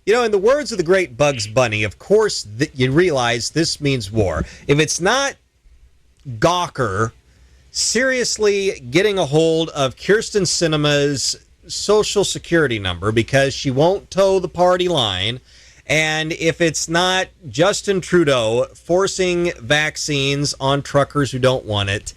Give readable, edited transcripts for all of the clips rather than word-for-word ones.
In the words of the great Bugs Bunny, of course you realize this means war. If it's not Gawker seriously getting a hold of Kyrsten Sinema's Social Security number because she won't toe the party line, and if it's not Justin Trudeau forcing vaccines on truckers who don't want it,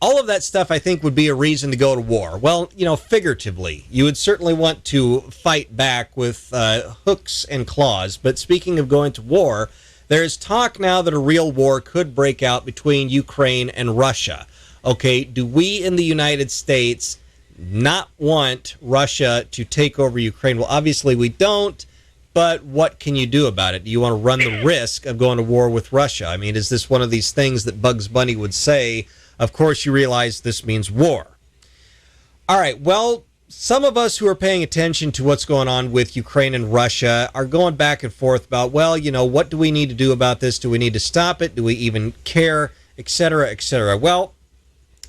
all of that stuff I think would be a reason to go to war. Well, figuratively, you would certainly want to fight back with hooks and claws. But speaking of going to war, there's talk now that a real war could break out between Ukraine and Russia. Okay, do we in the United States not want Russia to take over Ukraine? Well, obviously we don't, but what can you do about it? Do you want to run the risk of going to war with Russia? I mean, is this one of these things that Bugs Bunny would say, of course you realize this means war? All right, well, some of us who are paying attention to what's going on with Ukraine and Russia are going back and forth about, well, what do we need to do about this? Do we need to stop it? Do we even care? Et cetera, et cetera. Well,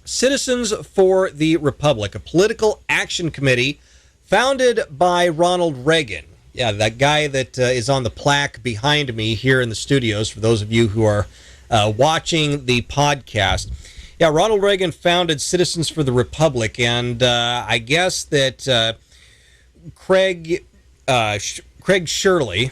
Citizens for the Republic, a political action committee founded by Ronald Reagan. Yeah, that guy that is on the plaque behind me here in the studios, for those of you who are watching the podcast. Yeah, Ronald Reagan founded Citizens for the Republic, and I guess that Craig Shirley,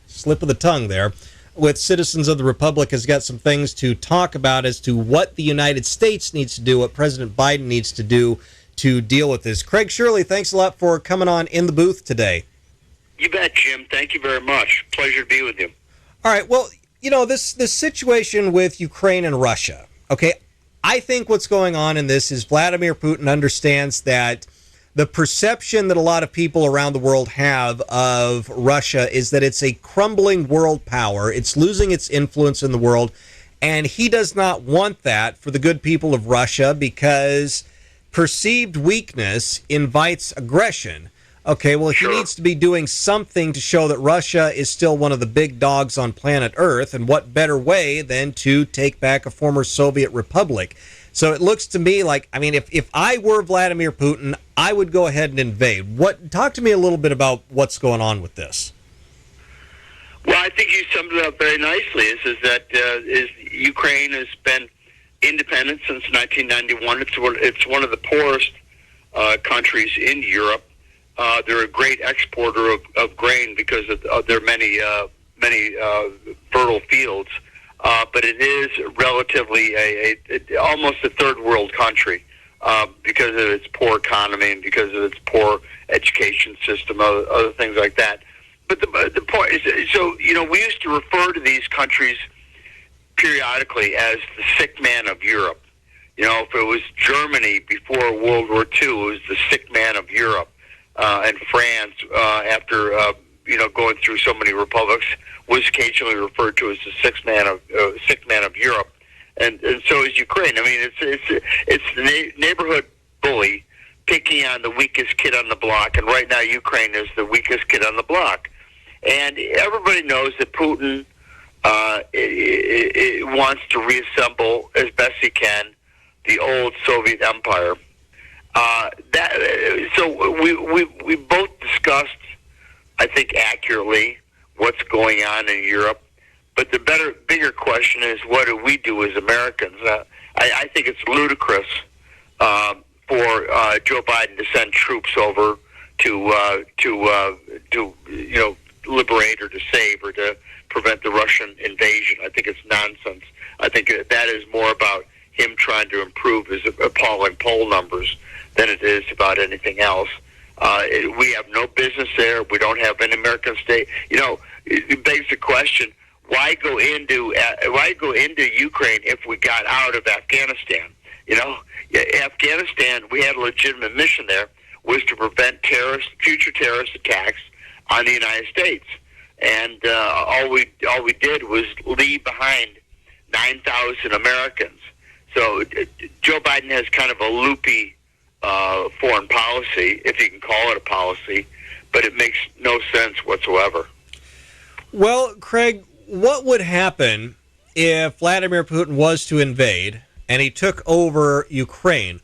slip of the tongue there, with Citizens of the Republic has got some things to talk about as to what the United States needs to do, what President Biden needs to do to deal with this. Craig Shirley, thanks a lot for coming on in the booth today. You bet, Jim. Thank you very much. Pleasure to be with you. All right. Well, this situation with Ukraine and Russia, okay, I think what's going on in this is Vladimir Putin understands that the perception that a lot of people around the world have of Russia is that it's a crumbling world power. It's losing its influence in the world, and he does not want that for the good people of Russia because perceived weakness invites aggression. Okay, well, he needs to be doing something to show that Russia is still one of the big dogs on planet Earth, and what better way than to take back a former Soviet republic? So it looks to me like, I mean, if I were Vladimir Putin, I would go ahead and invade. Talk to me a little bit about what's going on with this. Well, I think you summed it up very nicely. Is that Ukraine has been independent since 1991. It's one of the poorest countries in Europe. They're a great exporter of grain because of their many fertile fields. But it is relatively almost a third world country because of its poor economy and because of its poor education system, other things like that. But the point is, so we used to refer to these countries periodically as the sick man of Europe. If it was Germany before World War II, it was the sick man of Europe, and France after going through so many republics was occasionally referred to as the sick man of Europe, and so is Ukraine. I mean, it's the neighborhood bully picking on the weakest kid on the block, and right now Ukraine is the weakest kid on the block, and everybody knows that Putin it wants to reassemble as best he can the old Soviet empire. So we both discussed, I think, accurately what's going on in Europe. But the bigger question is, what do we do as Americans? I think it's ludicrous for Joe Biden to send troops over to liberate or to save or to prevent the Russian invasion. I think it's nonsense. I think that is more about him trying to improve his appalling poll numbers than it is about anything else. We have no business there. We don't have an American state. It begs the question: why go into Ukraine if we got out of Afghanistan? Afghanistan, we had a legitimate mission there, was to prevent future terrorist attacks on the United States, and all we did was leave behind 9,000 Americans. So Joe Biden has kind of a loopy foreign policy, if you can call it a policy, but it makes no sense whatsoever. Well, Craig, what would happen if Vladimir Putin was to invade and he took over Ukraine?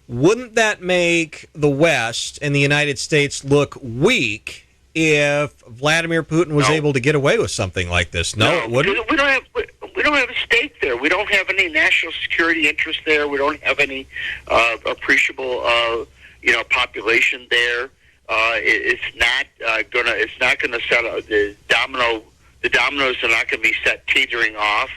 Wouldn't that make the West and the United States look weak if Vladimir Putin was able to get away with something like this? No, it wouldn't. We don't have a stake there. We don't have any national security interest there. We don't have any appreciable population there. It's not gonna set the dominoes are not going to be set teetering off.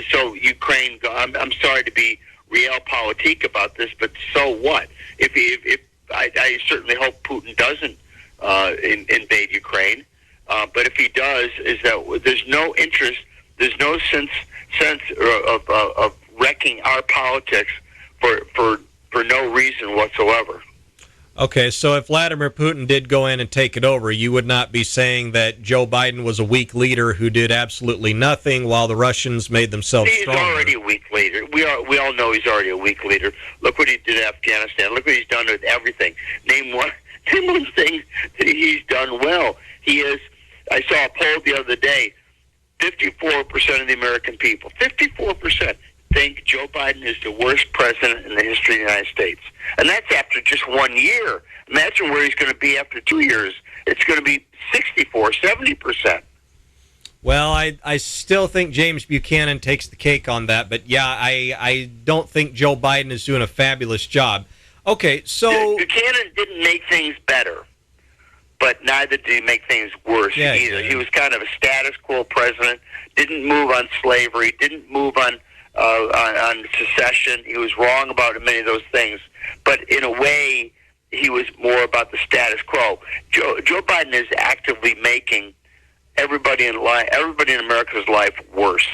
So Ukraine, I'm sorry to be realpolitik about this, but so what? If I certainly hope Putin doesn't invade Ukraine, but if he does, is that there's no interest, there's no sense of wrecking our politics for no reason whatsoever. Okay, so if Vladimir Putin did go in and take it over, you would not be saying that Joe Biden was a weak leader who did absolutely nothing while the Russians made themselves stronger. He's already a weak leader. We all know he's already a weak leader. Look what he did in Afghanistan. Look what he's done with everything. Name one thing that he's done well. He is. I saw a poll the other day. 54% of the American people, 54%, think Joe Biden is the worst president in the history of the United States. And that's after just 1 year. Imagine where he's going to be after 2 years. It's going to be 64, 70%. Well, I still think James Buchanan takes the cake on that. But, yeah, I don't think Joe Biden is doing a fabulous job. Okay, so... Buchanan didn't make things better, but neither did he make things worse either. He was kind of a status quo president, didn't move on slavery, didn't move on secession. He was wrong about many of those things, but in a way, he was more about the status quo. Joe Biden is actively making everybody in America's life worse.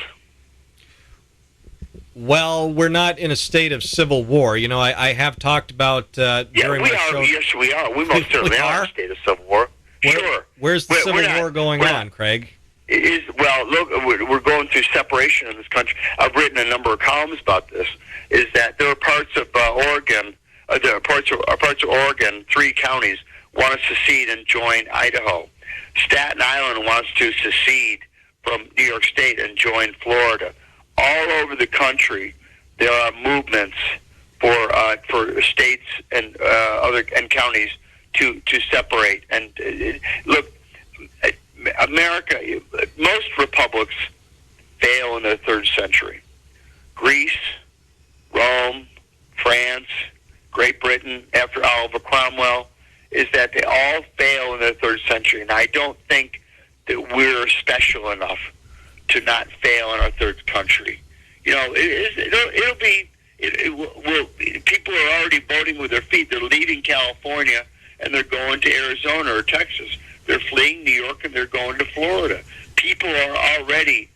Well, we're not in a state of civil war. You know, I have talked about during my show. Yes, we are. We most certainly are in a state of civil war. Sure. Where's the civil war going on, Craig? Well, look, we're going through separation in this country. I've written a number of columns about this. Is that there are parts of Oregon, parts of Oregon, 3 counties want to secede and join Idaho. Staten Island wants to secede from New York State and join Florida. All over the country, there are movements for states and counties to separate. And look, America, most republics fail in the 3rd century. Greece, Rome, France, Great Britain, after Oliver Cromwell, is that they all fail in the 3rd century. And I don't think that we're special enough to not fail in our 3rd country. You know, people are already voting with their feet. They're leaving California and they're going to Arizona or Texas. They're fleeing New York and they're going to Florida. People are already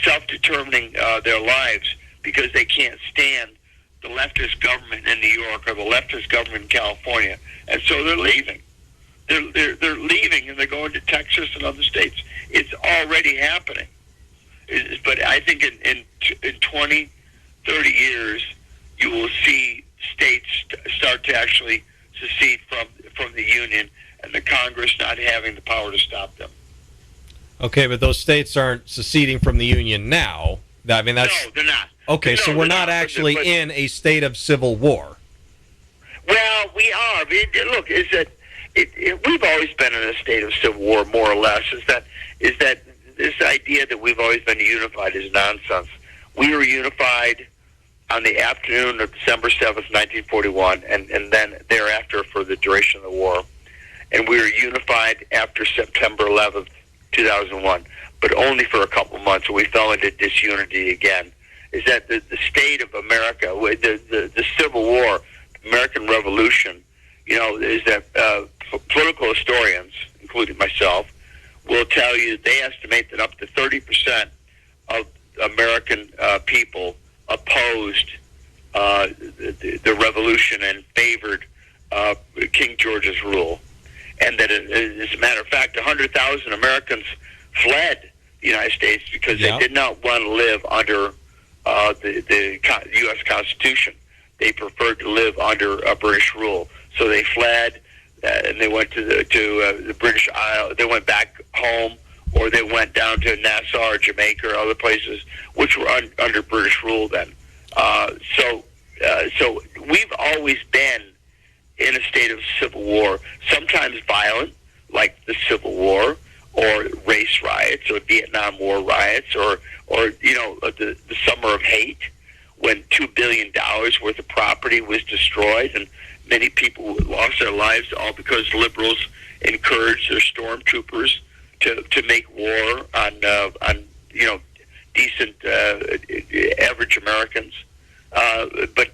self-determining their lives because they can't stand the leftist government in New York or the leftist government in California, and so they're leaving. They're leaving and they're going to Texas and other states. It's already happening. But I think in 20, 30 years, you will see states start to actually secede from the Union, and the Congress not having the power to stop them. Okay, but those states aren't seceding from the Union now. I mean, that's... No, they're not. Okay, no, so we're not actually in a state of civil war. Well, we are. Look, we've always been in a state of civil war, more or less. Is that this idea that we've always been unified is nonsense. We were unified on the afternoon of December 7th, 1941, and then thereafter for the duration of the war. And we were unified after September 11th, 2001, but only for a couple months, and we fell into disunity again. Is that the state of America, the Civil War, American Revolution, you know, is that political historians, including myself, will tell you they estimate that up to 30% of American people opposed the revolution and favored King George's rule. And that, as a matter of fact, 100,000 Americans fled the United States because they did not want to live under the U.S. Constitution. They preferred to live under British rule. So they fled, and they went to the British Isle. They went back home, or they went down to Nassau or Jamaica or other places, which were under British rule then. So So we've always been in a state of civil war, sometimes violent, like the Civil War, or race riots, or Vietnam War riots, or the Summer of Hate, when $2 billion worth of property was destroyed, and many people lost their lives, all because liberals encouraged their stormtroopers to make war on decent average Americans. But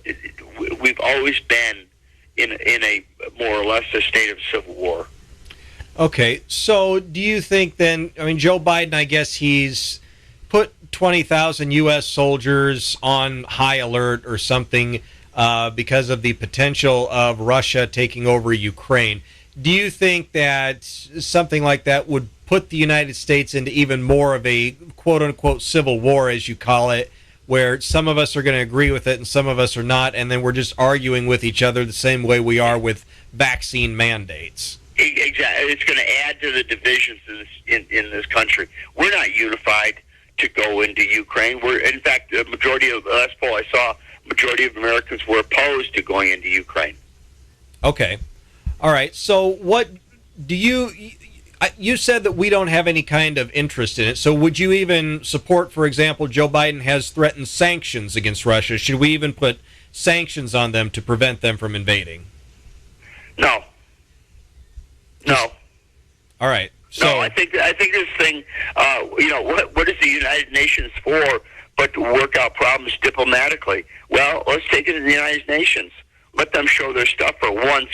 we've always been in a more or less a state of civil war. Okay, so do you think then, I mean, Joe Biden, I guess he's put 20,000 U.S. soldiers on high alert or something because of the potential of Russia taking over Ukraine. Do you think that something like that would put the United States into even more of a quote-unquote civil war, as you call it, where some of us are going to agree with it and some of us are not, and then we're just arguing with each other the same way we are with vaccine mandates? Exactly. It's going to add to the divisions in this country. We're not unified to go into Ukraine. In fact, the majority of the last poll I saw, majority of Americans were opposed to going into Ukraine. Okay. All right. So what do you said that we don't have any kind of interest in it. So would you even support, for example, Joe Biden has threatened sanctions against Russia? Should we even put sanctions on them to prevent them from invading? No. No. All right. So no, I think this thing, what is the United Nations for but to work out problems diplomatically? Well, let's take it to the United Nations. Let them show their stuff for once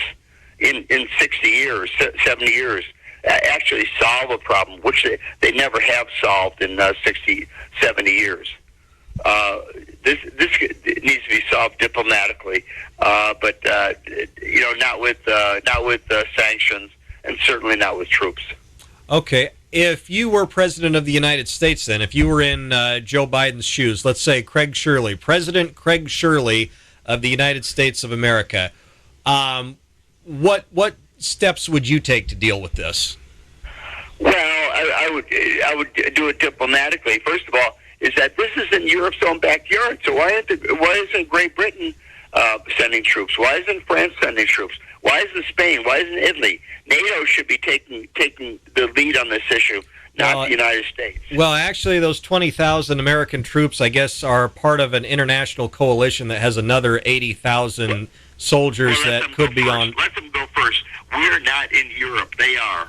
in 60 years, 70 years. Actually solve a problem, which they never have solved in 60, 70 years. This needs to be solved diplomatically, but not with sanctions, and certainly not with troops. Okay, if you were president of the United States, then, if you were in Joe Biden's shoes, let's say President Craig Shirley of the United States of America, what steps would you take to deal with this? Well, I would do it diplomatically. First of all, is that this is in Europe's own backyard. So why isn't Great Britain sending troops? Why isn't France sending troops? Why isn't Spain? Why isn't Italy? NATO should be taking the lead on this issue, not the United States. Well, actually, those 20,000 American troops, I guess, are part of an international coalition that has another 80,000 soldiers that could be on. Let them go first. We're not in Europe. They are.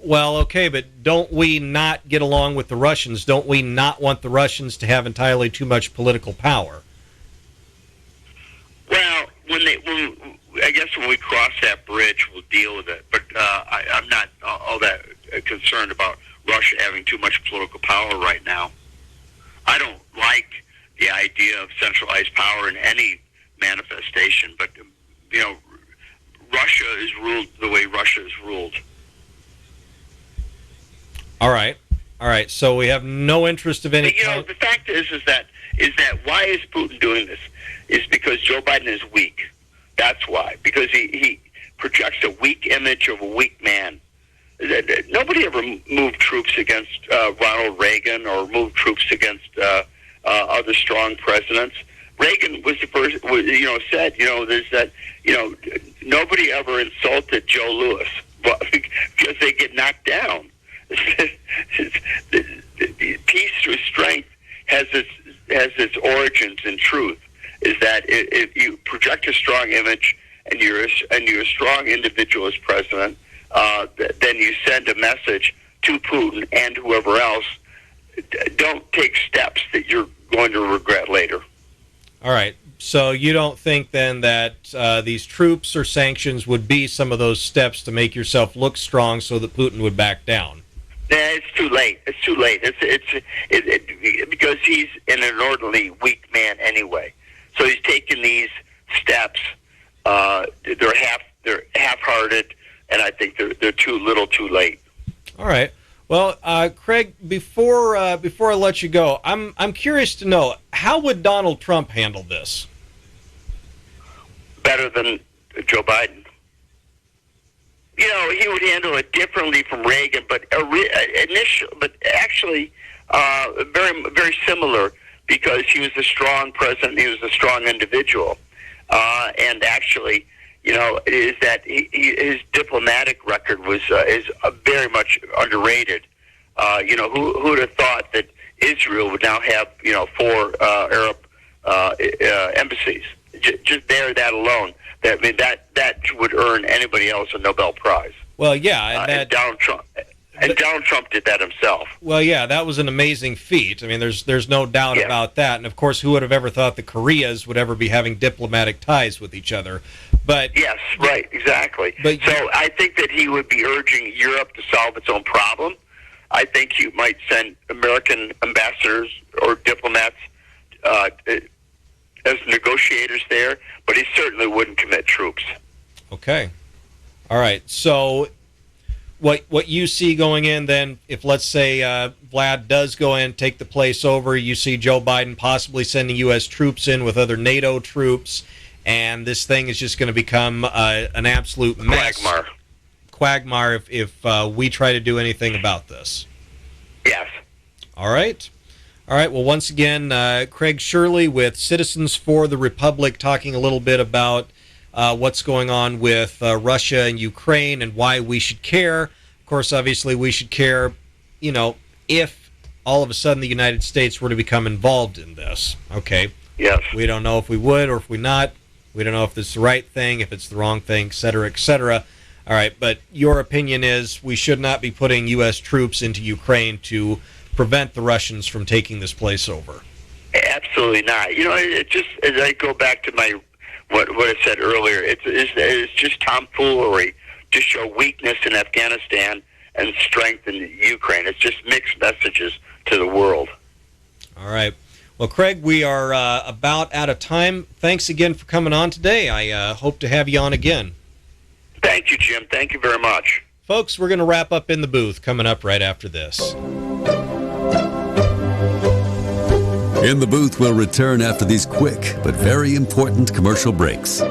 Well, okay, but don't we not get along with the Russians? Don't we not want the Russians to have entirely too much political power? Well, I guess when we cross that bridge, we'll deal with it. But I'm not all that concerned about Russia having too much political power right now. I don't like the idea of centralized power in any manifestation, but Russia is ruled the way Russia is ruled. All right. So we have no interest of any. But, the fact is that why is Putin doing this? Is because Joe Biden is weak. That's why. Because he projects a weak image of a weak man. Nobody ever moved troops against Ronald Reagan or moved troops against other strong presidents. Reagan was the first, said, there's that, nobody ever insulted Joe Louis because they get knocked down. Peace through strength has its origins in truth. Is that if you project a strong image and you're a strong individual as president, then you send a message to Putin and whoever else. Don't take steps that you're going to regret later. All right. So you don't think then that these troops or sanctions would be some of those steps to make yourself look strong so that Putin would back down? It's too late. It's too late. It's because he's an inordinately weak man anyway. So he's taken these steps. They're half-hearted, and I think they're too little, too late. All right. Well, Craig, before I let you go, I'm curious to know, how would Donald Trump handle this? Better than Joe Biden. He would handle it differently from Reagan, but actually very, very similar, because he was a strong president. He was a strong individual, and actually, is that his diplomatic record is very much underrated. Who would have thought that Israel would now have 4 Arab embassies? Just that alone, that would earn anybody else a Nobel Prize. Well, yeah, and Donald Trump did that himself. Well, yeah, that was an amazing feat. I mean, there's no doubt about that. And of course, who would have ever thought the Koreas would ever be having diplomatic ties with each other? But yes, right, exactly. So I think that he would be urging Europe to solve its own problem. I think you might send American ambassadors or diplomats as negotiators there, but he certainly wouldn't commit troops. Okay. All right. So what you see going in then, if let's say Vlad does go in, take the place over, you see Joe Biden possibly sending U.S. troops in with other NATO troops, and this thing is just going to become an absolute mess. Quagmire if we try to do anything about this. Yes. All right. All right. Well, once again, Craig Shirley with Citizens for the Republic talking a little bit about what's going on with Russia and Ukraine and why we should care. Of course, obviously, we should care, if all of a sudden the United States were to become involved in this. Okay. Yes. We don't know if we would or if we not. We don't know if it's the right thing, if it's the wrong thing, et cetera, et cetera. All right. But your opinion is we should not be putting U.S. troops into Ukraine to prevent the Russians from taking this place over. Absolutely not. It just, as I go back to what I said earlier, it's just tomfoolery to show weakness in Afghanistan and strength in Ukraine. It's just mixed messages to the world. All right. Well, Craig, we are about out of time. Thanks again for coming on today. I hope to have you on again. Thank you, Jim. Thank you very much. Folks, we're going to wrap up in the booth coming up right after this. In the Booth will return after these quick but very important commercial breaks.